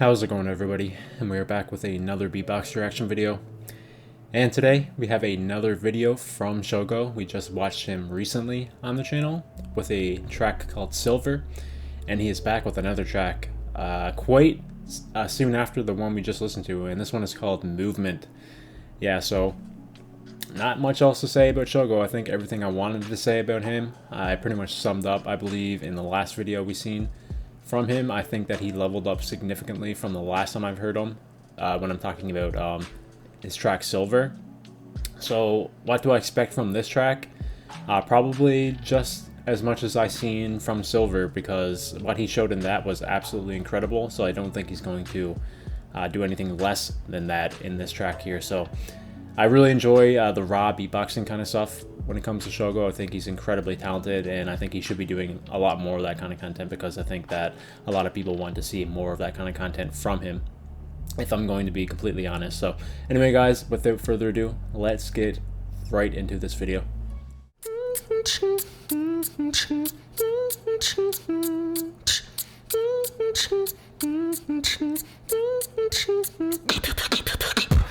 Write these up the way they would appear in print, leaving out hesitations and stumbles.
How's it going, everybody? And we're back with another Beatbox reaction video. And today we have another video from Shogo. We just watched him recently on the channel with a track called Silver, and he is back with another track quite soon after the one we just listened to, and this one is called Movement. Yeah, so not much else to say about Shogo. I think everything I wanted to say about him I pretty much summed up, I believe, in the last video we seen from him. I think that he leveled up significantly from the last time I've heard him when I'm talking about his track Silver. So what do I expect from this track? Probably just as much as I seen from Silver, because what he showed in that was absolutely incredible. So I don't think he's going to do anything less than that in this track here. So I really enjoy the raw beatboxing kind of stuff when it comes to Shogo. I think he's incredibly talented, and I think he should be doing a lot more of that kind of content, because I think that a lot of people want to see more of that kind of content from him, if I'm going to be completely honest. So anyway, guys, without further ado, let's get right into this video.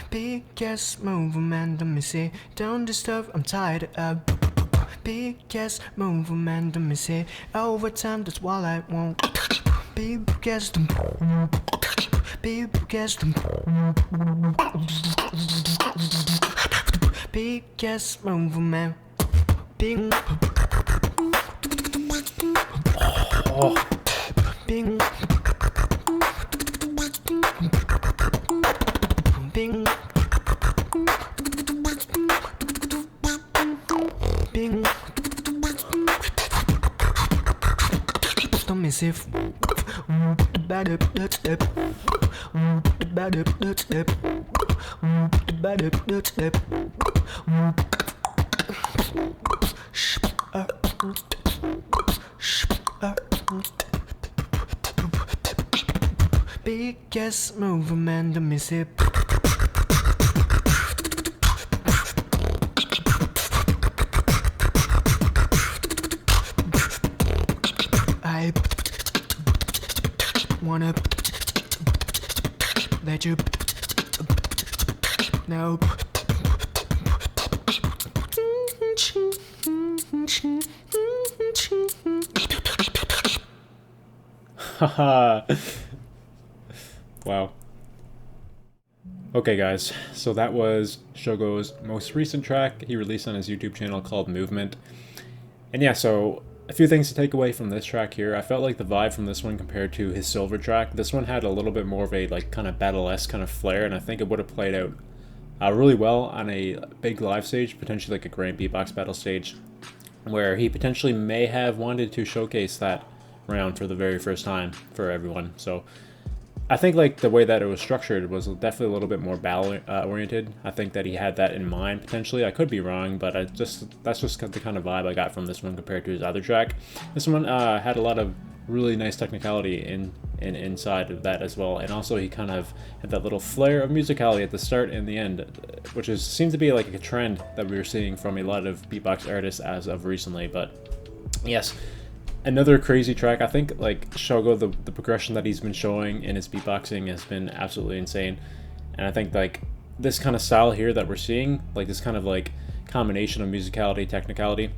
Biggest movement, let me see. Don't disturb, I'm tired of. Biggest movement, let me see. Overtime, that's what I want. Biggest movement. Biggest movement. Big. Oh. Bing. Bing. Bing. Don't miss it. The better step. The better step. The better step. Biggest movement, let me see. I wanna let you know. Haha. Wow. Okay, guys, so that was Shogo's most recent track he released on his YouTube channel called Movement. And yeah, so a few things to take away from this track here. I felt like the vibe from this one compared to his Silver track, this one had a little bit more of a like kind of battle-esque kind of flair, and I think it would have played out really well on a big live stage, potentially like a Grand Beatbox battle stage, where he potentially may have wanted to showcase that round for the very first time for everyone. So I think like the way that it was structured was definitely a little bit more battle oriented. I think that he had that in mind potentially. I could be wrong, but that's just the kind of vibe I got from this one compared to his other track. This one had a lot of really nice technicality inside of that as well, and also he kind of had that little flair of musicality at the start and the end, which seems to be like a trend that we were seeing from a lot of beatbox artists as of recently. But yes, another crazy track. I think like Shogo, the progression that he's been showing in his beatboxing has been absolutely insane, and I think like this kind of style here that we're seeing, like this kind of like combination of musicality, technicality,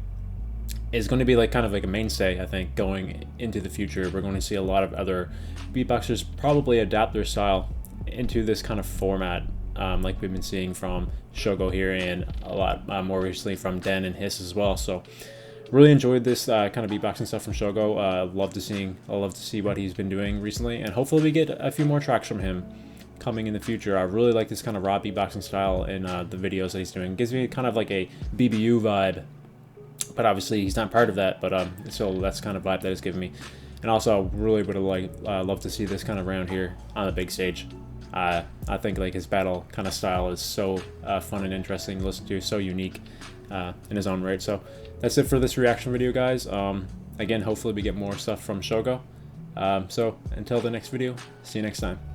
is going to be like kind of like a mainstay. I think going into the future, we're going to see a lot of other beatboxers probably adapt their style into this kind of format, like we've been seeing from Shogo here, and a lot more recently from Den and Hiss as well. So really enjoyed this kind of beatboxing stuff from Shogo. I love to see what he's been doing recently, and hopefully we get a few more tracks from him coming in the future. I really like this kind of raw beatboxing style in the videos that he's doing. It gives me kind of like a BBU vibe, but obviously he's not part of that. But so that's kind of vibe that it's giving me. And also, I really would have love to see this kind of round here on the big stage. I think like his battle kind of style is so fun and interesting to listen to, so unique in his own right. So that's it for this reaction video, guys. Again, hopefully we get more stuff from Shogo. So until the next video, see you next time.